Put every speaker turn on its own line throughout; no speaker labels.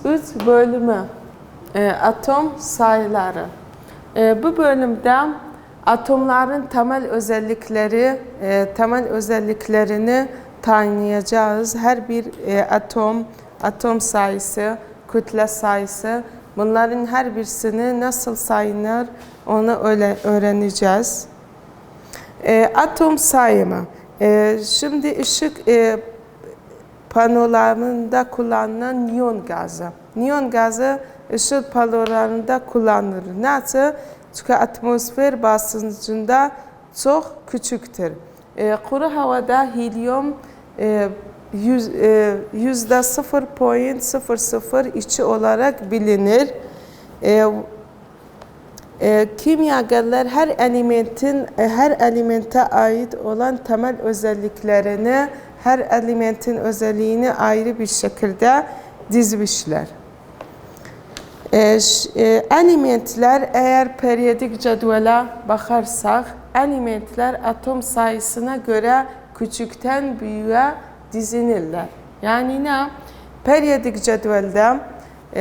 üç bölümü atom sayıları. Bu bölümde atomların temel özelliklerini tanıyacağız. Her bir atom sayısı, kütle sayısı, bunların her birisini nasıl sayılır onu öğreneceğiz. Atom sayımı. Şimdi ışık panolarında kullanılan neon gazı. Neon gazı ışık panolarında kullanılır. Nasıl? Çünkü atmosfer basıncında çok küçüktür. Kuru havada helyum %0,002 olarak bilinir. Kimyagerler her elemente ait olan temel özelliklerini, her elementin özelliğini ayrı bir şekilde dizmişler. Elementler, eğer periyodik cedvele bakarsak, elementler atom sayısına göre küçükten büyüğe dizilirler. Yani ne? Periyodik cedvelde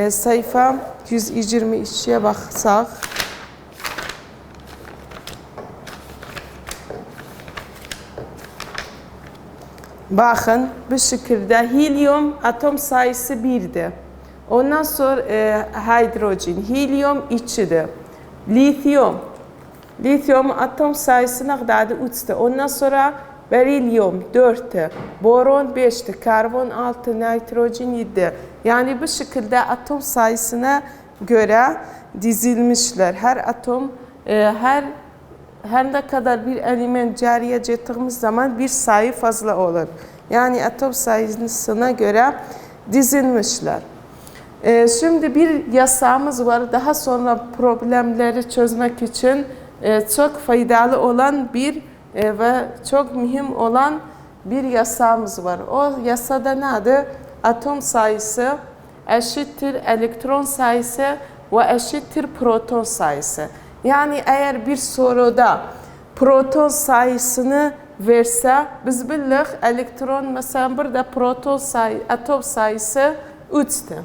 sayfa 122'ye baksak, bakın bu şekilde helyum atom sayısı 1'di. Ondan sonra hidrojen, helyum 2'di. Lityum atom sayısı ne kadardı? 3'tü. Ondan sonra berilyum 4'tü. Boron 5'ti. Karbon 6, nitrojen 7. Yani bu şekilde atom sayısına göre dizilmişler. Her atom, her ne kadar bir element cariye ettiğimiz zaman bir sayı fazla olur. Yani atom sayısına göre dizilmişler. Şimdi bir yasamız var. Daha sonra problemleri çözmek için çok faydalı olan ve çok mühim olan bir yasamız var. O yasada nedir? Atom sayısı eşittir elektron sayısı ve eşittir proton sayısı. Yani eğer bir soruda proton sayısını verse, biz bildik elektron, mesela burada atom sayısı 3'tü.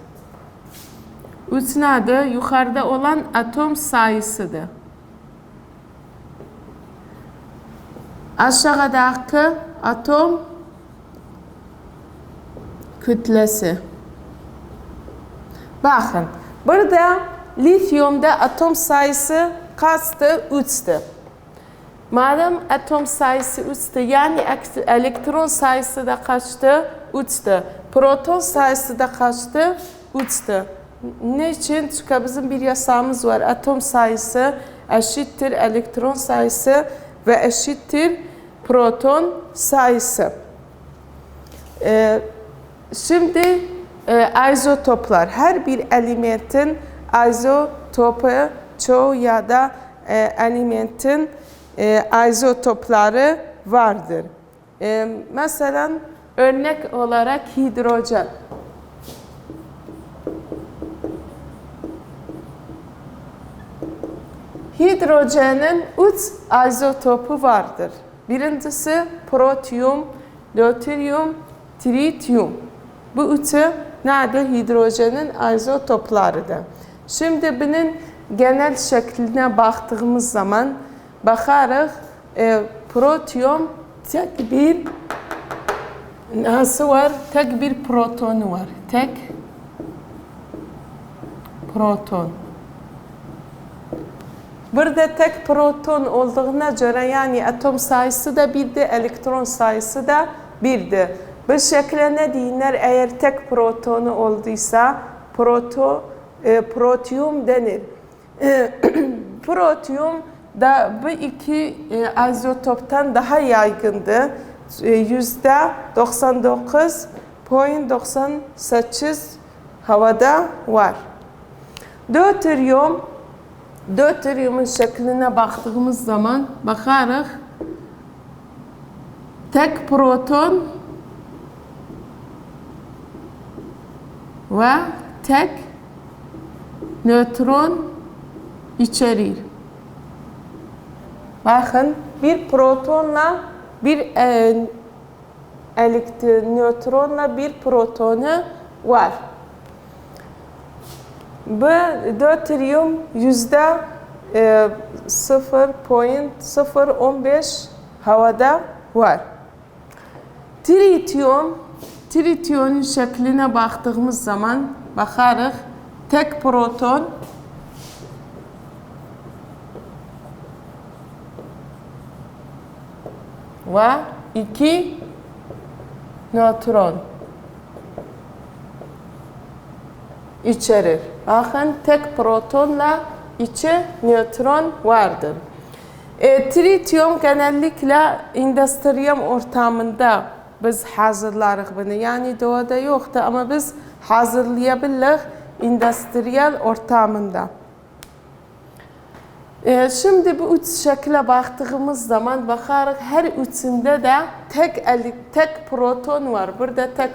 3 nedir? Yukarıda olan atom sayısıdır. Aşağıdaki atom kütlesi. Bakın, burada lityumda atom sayısı kaçtı? 3'tü. Madem atom sayısı 3'tü, yani elektron sayısı da kaçtı? 3'tü. Proton sayısı da kaçtı? 3'tü. Ne için? Çünkü bizim bir yasamız var. Atom sayısı eşittir elektron sayısı ve eşittir proton sayısı. Şimdi izotoplar. Her bir elementin izotopu, çoğu ya da elementin izotopları vardır. Mesela örnek olarak hidrojen. Hidrojenin 3 izotopu vardır. Birincisi protyum, döteryum, trityum. Bu üçü nedir? Hidrojenin izotoplarıdır. Şimdi bunun genel şekline baktığımız zaman bakarız, protyum tek bir nasıl var? Tek bir protonu var. Tek proton. Burada tek proton olduğuna göre yani atom sayısı da 1'di, elektron sayısı da 1'di. Bu şekilde ne diyinler? Eğer tek protonu olduysa protyum denir. Protyum da bu iki izotoptan daha yaygındı. %99,98 havada var. Döteryumun şekline baktığımız zaman bakarız, tek proton ve tek nötron içerir. Bakın, bir protonla bir nötronla bir protonu var. Bu deuterium yüzde 0,015 havada var. Tritium'un şekline baktığımız zaman bakarız tek proton ve 2 nötron içerir. Bakın tek protonla 2 nötron vardır. Tritium genellikle endüstriyel ortamında biz hazırlarız bunu. Yani doğada yoktu ama biz hazırlayabiliriz endüstriyel ortamında. Şimdi bu üç şekle baktığımız zaman bakarız her üçünde de tek proton var. Burada tek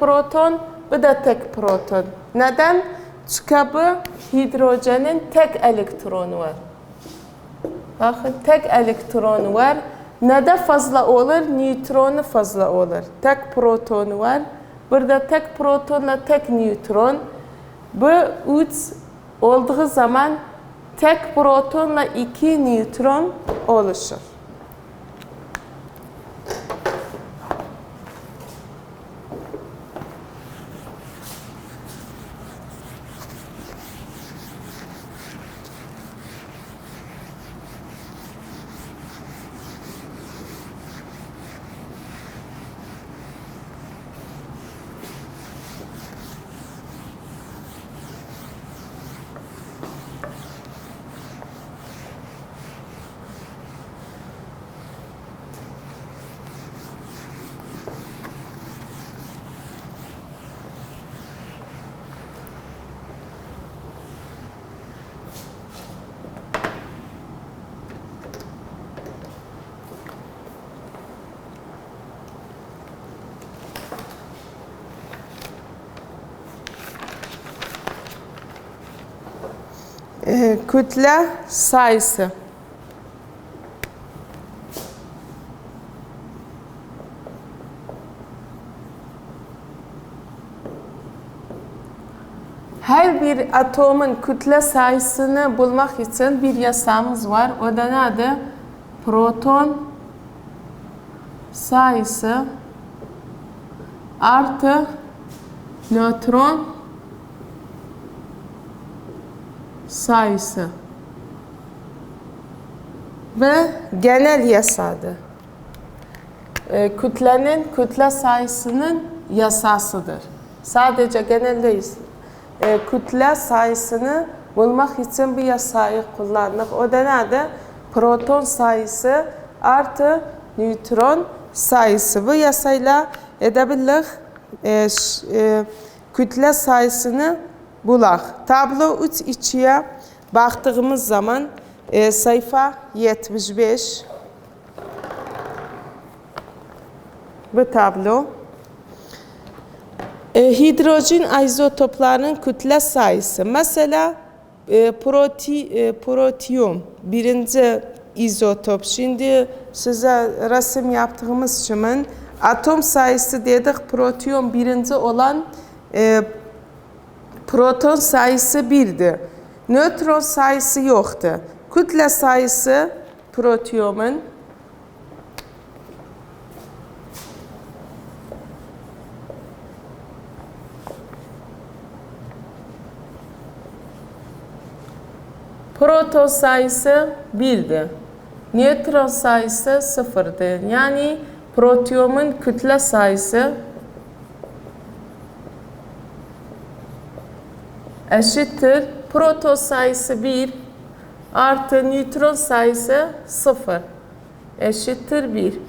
proton, bu da tek proton. Neden? Çünkü bu hidrojenin tek elektronu var. Bakın tek elektronu var. Ne de fazla olur? Nötronu fazla olur. Tek protonu var. Burada tek protonla tek nötron. Bu üç olduğu zaman tek protonla 2 nötron oluşur. Kütle sayısı. Her bir atomun kütle sayısını bulmak için bir yasamız var. O da nedir? Proton sayısı artı nötron sayısı ve genel yasadır. Kütlenin kütle sayısının yasasıdır. Sadece genel değil. Kütle sayısını bulmak için bir yasayı kullandık. O da nedir? Proton sayısı artı nötron sayısı. Bu yasayla edebiliriz kütle sayısını bulak. Tablo 3-2'ye baktığımız zaman sayfa 75 bu tablo. Hidrojen izotoplarının kütle sayısı. Mesela protium birinci izotop. Şimdi size resim yaptığımız için atom sayısı dedik. Protium birinci olan proton sayısı 1'di. Nötron sayısı yoktu. Kütle sayısı protiumun proton sayısı 1'di. Nötron sayısı 0'dı. Yani protiumun kütle sayısı eşittir proton sayısı 1 artı nötron sayısı 0 eşittir 1.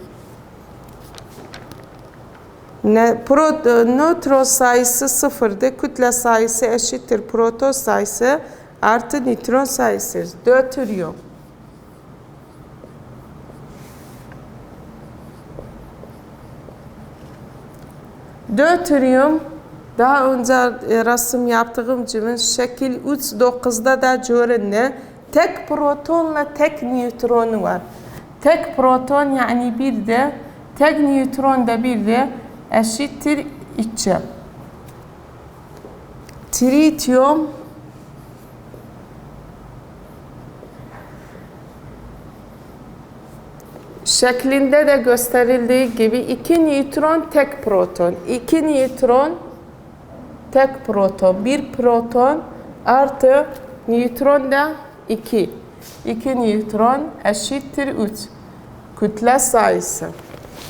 Nötron sayısı 0'dı. Kütle sayısı eşittir proton sayısı artı nötron sayısı. Deuterium. Deuterium daha önce resim yaptığım gibi şekil 3-9'da da görünür. Tek protonla tek nötron var. Tek proton yani 1'de, tek nötron da 1'de eşittir 2. Tritium şeklinde de gösterildiği gibi 2 nötron tek proton. 2 nötron tek proton. 1 proton artı nötron da 2. 2 nötron eşittir 3. Kütle sayısı.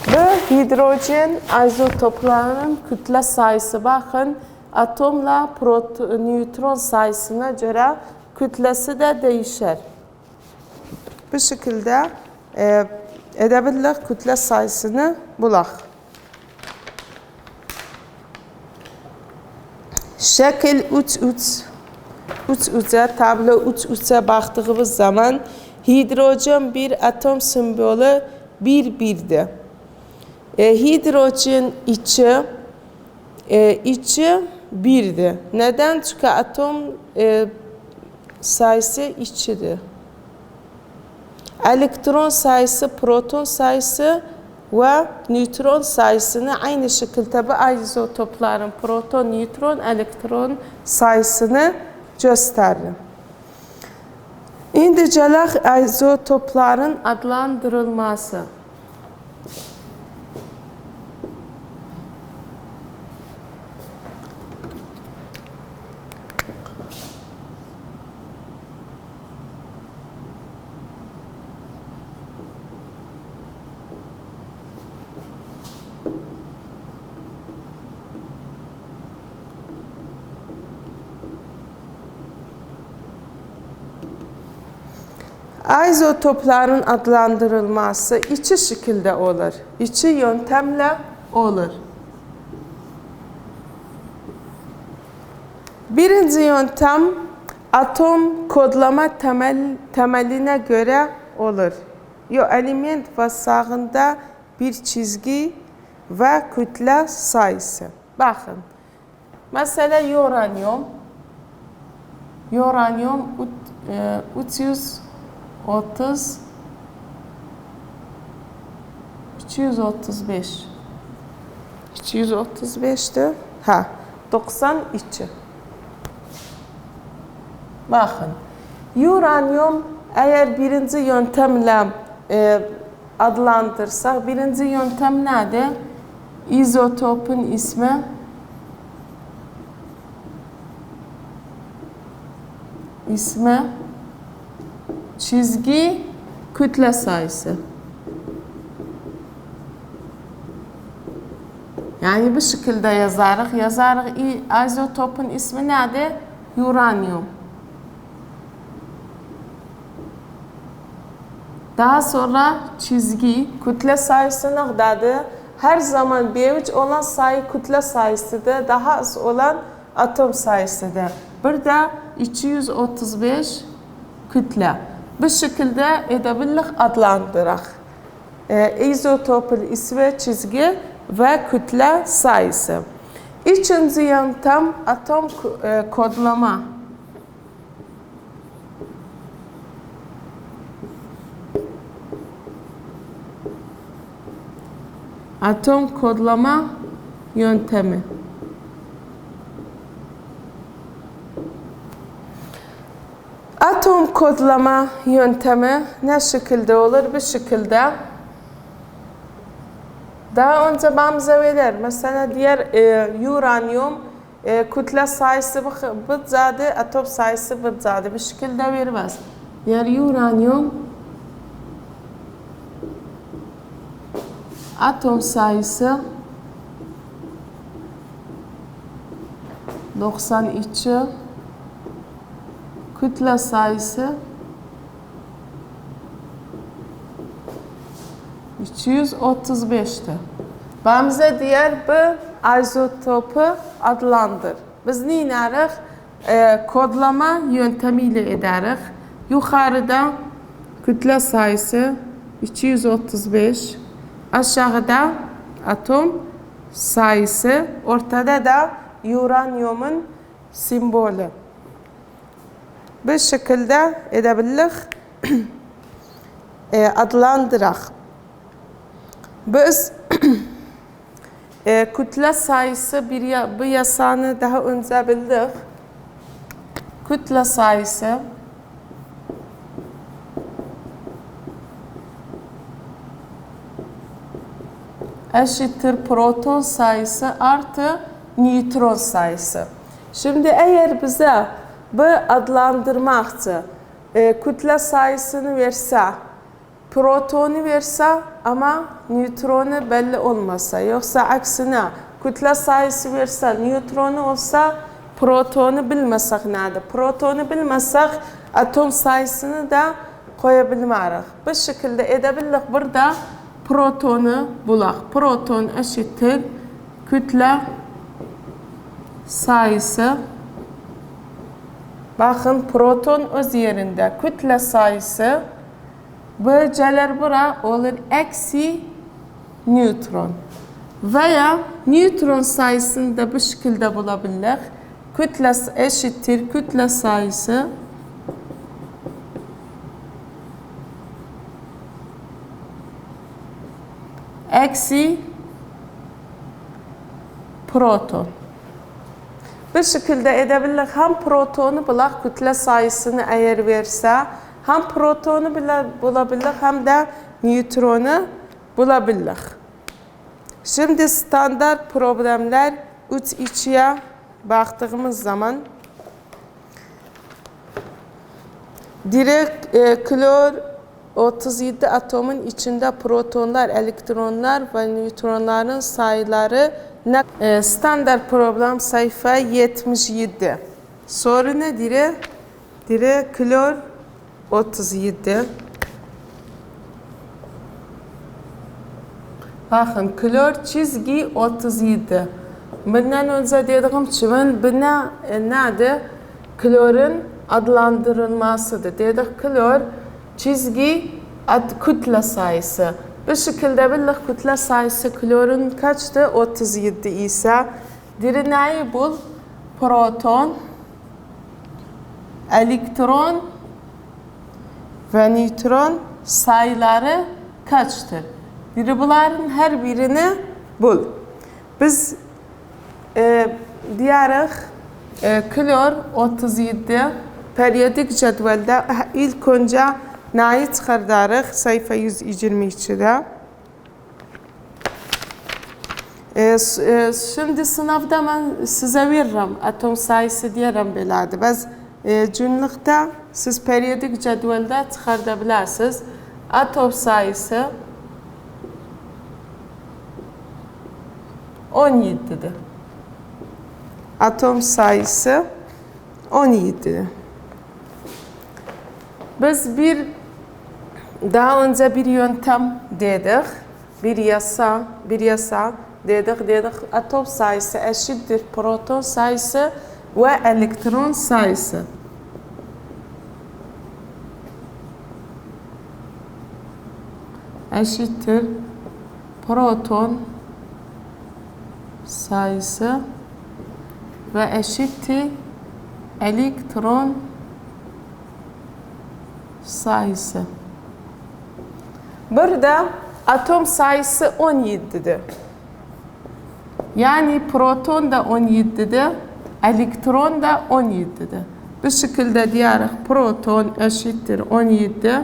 Bu hidrojen izotoplarının kütle sayısı. Bakın atomla nötron sayısına göre kütlesi de değişir. Bu şekilde edebilirlik kütle sayısını bulaq. Şekil 3-3'e, tablo 3-3'e baktığımız zaman hidrojen bir atom sembolü 1-1'dir. Hidrojen içi 1'dir. Neden? Çünkü atom sayısı içidir. Elektron sayısı, proton sayısı ve nötron sayısını aynı şekilde bu izotopların proton, nötron, elektron sayısını gösterir. İndi gələk izotopların adlandırılması. İzotopların adlandırılması iki şekilde olur. İki yöntemle olur. Birinci yöntem atom kodlama temeline göre olur. Element basağında bir çizgi ve kütle sayısı. Bakın. Mesela uranyum 235'ti. 92. Bakın. Uranyum eğer birinci yöntemle adlandırsak, birinci yöntem nedir? İzotopun ismi çizgi kütle sayısı. Yani bu şekilde yazarıq. İzotopun ismi nedir? Uranyum. Daha sonra çizgi kütle sayısı nedir? Her zaman mevcut olan sayı kütle sayısıdır. Daha az olan atom sayısıdır. Burada 235 kütle. Bu şekilde edebilirlik adlandıraq. İzotopun ismi çizgi ve kütle sayısı. İkinci yöntem atom kodlama. Atom kodlama yöntemi. Atom kodlama yöntemi ne şekilde olur? Bu şekilde. Daha önce bamıza verir. Mesela diğer uranyum kütle sayısı bıdzadı, atom sayısı bıdzadı. Bu şekilde vermez. Diğer uranyum atom sayısı 92, kütle sayısı 235'ti. Bamıza diğer bu izotopu adlandır. Biz ne edirik? Kodlama yöntemiyle edirik. Yukarıda kütle sayısı 235, aşağıda atom sayısı, ortada da uranyumun simbolü. Bu şekilde edebilirlik adlandıraq. Biz kütle sayısı bu yasanı daha önce bildik. kütle sayısı eşittir proton sayısı artı nötron sayısı. Şimdi eğer bize bu adlandırmakçı kütle sayısını verse, protonu verse ama nötronu belli olmasa, yoksa aksine kütle sayısı verse, nötronu olsa, protonu bilmesek nerede? Protonu bilmesek atom sayısını da koyabilmeyiz. Bu şekilde edebiliriz. Burada protonu bulak. Proton eşittir kütle sayısı. Bakın proton öz yerinde. Kütle sayısı. Böyleler bura olur eksi nötron. Veya nötron sayısını da bu şekilde bulabilir. Kütle eşittir kütle sayısı eksi proton. Bu şekilde edebilir. Hem protonu bulak kütle sayısını eğer verse, hem protonu bulabilir hem de nötronu bulabilir. Şimdi standart problemler 3-2'ye baktığımız zaman direkt klor 37 atomun içinde protonlar, elektronlar ve nötronların sayıları ne? Standart problem sayfa 77. Soru ne dire? Dire klor 37. Bakın klor çizgi 37. Bundan önce dediğim için buna nedir? Klorun adlandırılmasıdır. Dedik klor çizgi kütle sayısı. Bu şekilde bildik kütle sayısı klorun kaçtı? 37 ise. Diri neyi bul? Proton, elektron ve nötron sayıları kaçtır? Diri bunların her birini bul. Biz diyerek klor 37 periyodik cedvelde ilk önce neyi çıkardarıq? Sayfa 122'de. Şimdi sınavda ben size veririm. Atom sayısı diyelim belədir. Biz günlükte siz periyodik cedvelde çıkardabilirsiniz. Atom sayısı 17'dir. Atom sayısı 17'dir. Biz daha önce bir yöntem dedik, bir yasa dedik. Atom sayısı eşittir proton sayısı ve elektron sayısı. Eşittir proton sayısı ve eşittir elektron sayısı. Burada atom sayısı 17'dir. Yani proton da 17'dir, elektron da 17'dir. Bu şekilde diyerek proton eşittir 17.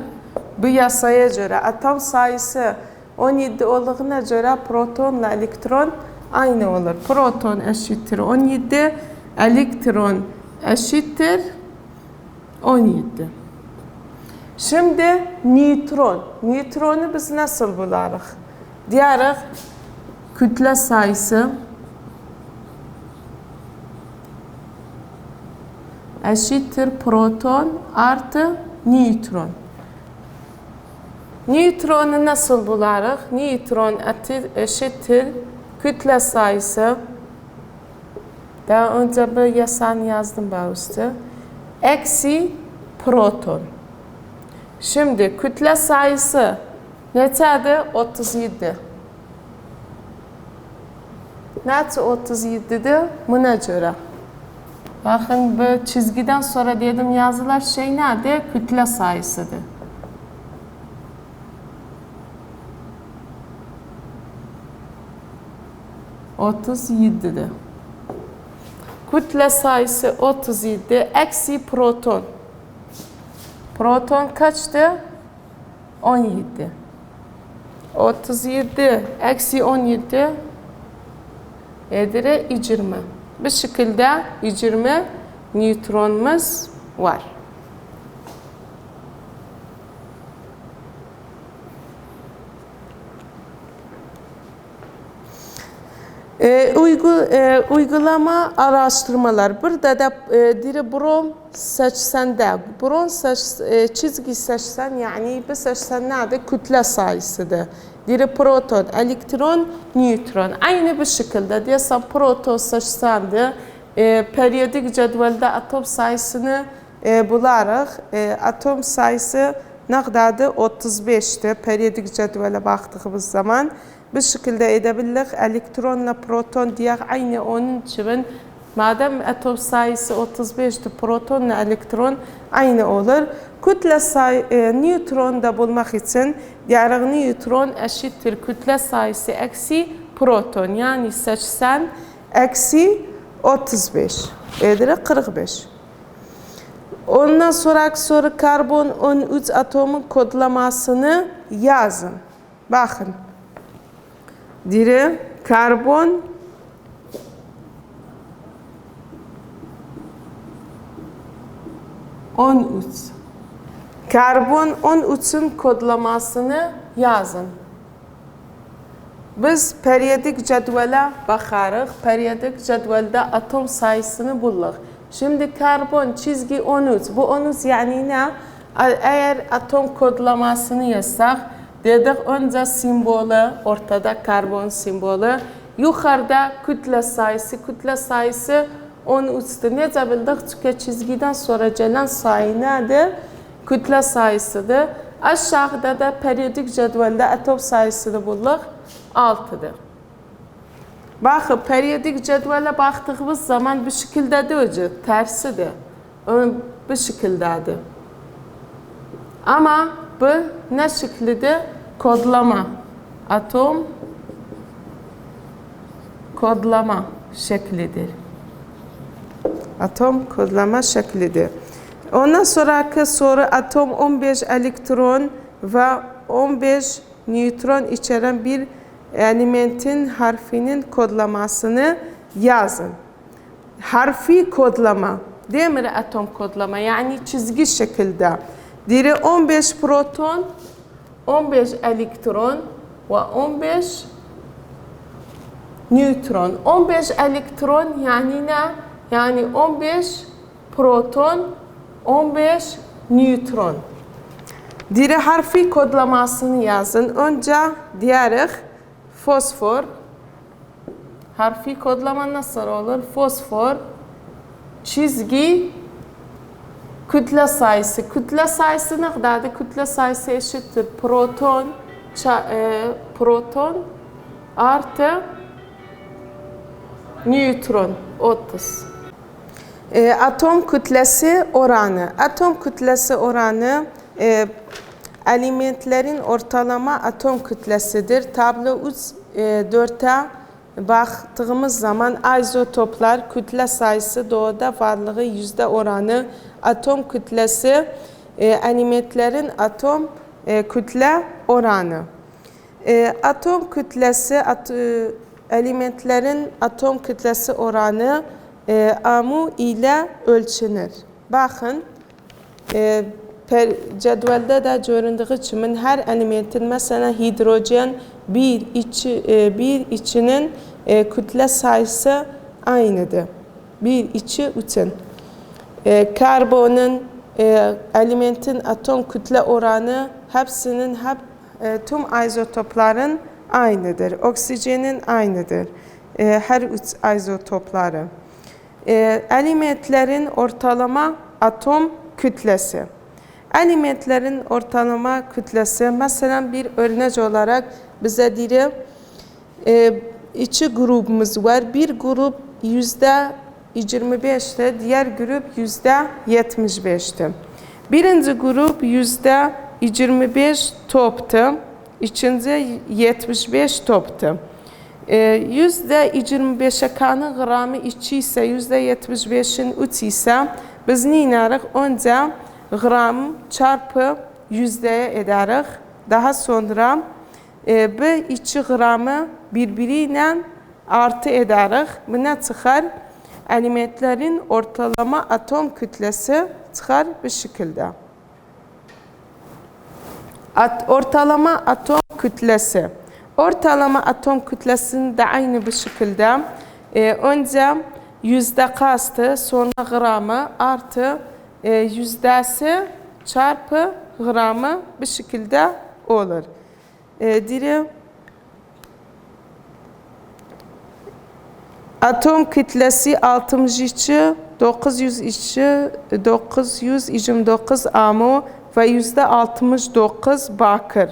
Bu yasaya göre atom sayısı 17 olduğuna göre protonla elektron aynı olur. Proton eşittir 17, elektron eşittir 17. Şimdi nötron. Nötronu biz nasıl bularıq? Diyerek kütle sayısı eşittir proton artı nötron. Nötronu nasıl bularıq? Nötron eşittir kütle sayısı. Daha önce bu yasanı yazdım bağıştı. Eksi proton. Şimdi kütle sayısı neçədir? 37. Neçə 37'dir? Buna göre. Bakın bu çizgiden sonra dedim yazılar şey nedir? Kütle sayısıdır. %37'dir. kütle sayısı 37 eksi proton. Proton kaçtı? 17. 37 eksi 17 edir 20. Bu şekilde 20 nötronumuz var. Uygulama araştırmalar. Burada da diri brom seçsende, brom çizgi seçsen yani bu seçsen nerede? Kütle sayısıdır. Diri proton, elektron, nötron. Aynı bu şekilde diyorsan proton seçsen de periyodik cedvelde atom sayısını bularak atom sayısı ne kadardı? 35'ti. Periyodik cedvele baktığımız zaman bu şekilde edebiliriz. Elektronla proton diye aynı onun için madem atom sayısı 35'ti, protonla elektron aynı olur. Kütle nötron da bulmak için diğer nötron eşittir kütle sayısı eksi proton. Yani 80 eksi 35 edir 45. Ondan sonra karbon 13 atomun kodlamasını yazın. Bakın. Diri karbon Karbon 13'ün kodlamasını yazın. Biz periyodik cedvele bakarız. Periyodik cedvelde atom sayısını buluruz. Şimdi karbon çizgi 13. Bu 13 yani ne? Eğer atom kodlamasını yazsak, dedik önce simbolü, ortada karbon simbolü, yukarıda kütle sayısı 13'tür. Necə bildik? Çünki çizgiden sonra gelen sayı nedir? Kütle sayısıdır. Aşağıda da periyodik cedvelde atom sayısını buluq, 6'dır. Bakın, periyodik cedvele baktığımız zaman bu şekilde deyil, tersidir. Bu şekildedir. Ama bu ne şeklidir? Kodlama. Atom kodlama şeklidir. Atom kodlama şeklidir. Ondan sonraki soru atom 15 elektron ve 15 nötron içeren bir elementin harfinin kodlamasını yazın. Harfi kodlama. Değil mi atom kodlama? Yani çizgi şekilde. Diri 15 proton, 15 elektron ve 15 nötron. 15 elektron yani ne? Yani 15 proton, 15 nötron. Diri harfi kodlamasını yazın. Önce diyerek fosfor. Harfi kodlama nasıl olur? Fosfor, çizgi, kütle sayısı. Kütle sayısı ne kadardır? Kütle sayısı eşittir. Proton artı nötron 30. Atom kütlesi oranı. Atom kütlesi oranı elementlerin ortalama atom kütlesidir. Tablo 4'e baktığımız zaman izotoplar kütle sayısı doğada varlığı yüzde oranı atom kütlesi elementlerin atom kütle oranı. Atom kütlesi elementlerin atom kütlesi oranı AMU ile ölçünür. Bakın cedvelde de göründüğü için her elementin mesela hidrojen bir içinin kütle sayısı aynıdır. Bir içi için. Karbonun elementin atom kütle oranı hepsinin tüm izotopların aynıdır. Oksijenin aynıdır. Her üç izotopları. Elementlerin ortalama atom kütlesi. Elementlerin ortalama kütlesi mesela bir örnek olarak bize diyor iki grubumuz var. Bir grup %25'te, diğer grup %75'te. Birinci grup %25 toptu, ikinci 75 toptu. %25'e kanı gramı 2 ise %75'in 3 ise biz ne inarıq? Önce gram çarpı yüzdeye ederiz. Daha sonra bu 2 gramı birbiriyle artı ederiz. Buna çıkar elementlerin ortalama atom kütlesi çıkar bu şekilde. Ortalama atom kütlesi. Ortalama atom kütlesini de aynı bu şekilde. Önce yüzde kastı, sonra gramı artı yüzdesi çarpı gramı bu şekilde olur. Diyelim atom kütlesi 62, 929 ammo ve %69 bakır.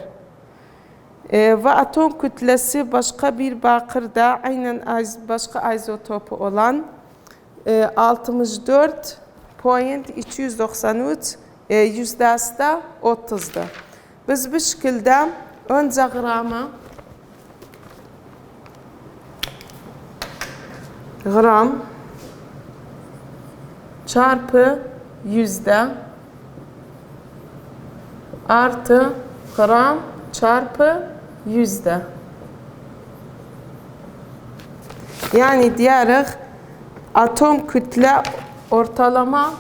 Ve atom kütlesi başka bir bakırda aynen başka izotopu olan 64.293 yüzdesi de 30'da. Biz bu şekilde önce gram çarpı yüzde artı gram çarpı yüzde. Yani diyerek atom kütle ortalama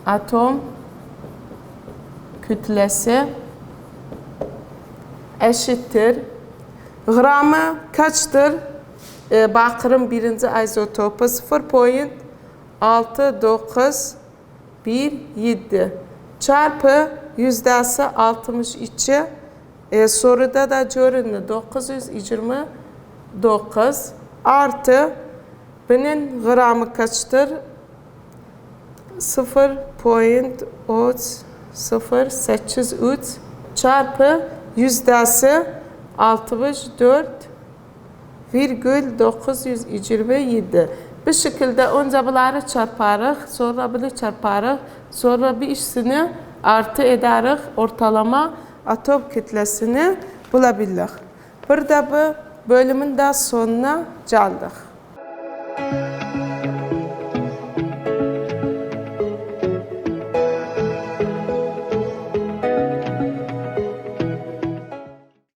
atom kütlesi eşittir. Gramı kaçtır? Bakırın birinci izotopu 0.6917 çarpı yüzdesi 62. Soruda da görünür 929 artı bunun gramı kaçtır? 0.083 çarpı yüzdesi 64,927. Bu şekilde önce bunları çarparıq, sonra bunu çarparıq, sonra bir ikisini artı ederiz, ortalama atom kütlesini bulabilirik. Burada bu bölümün de sonuna geldik.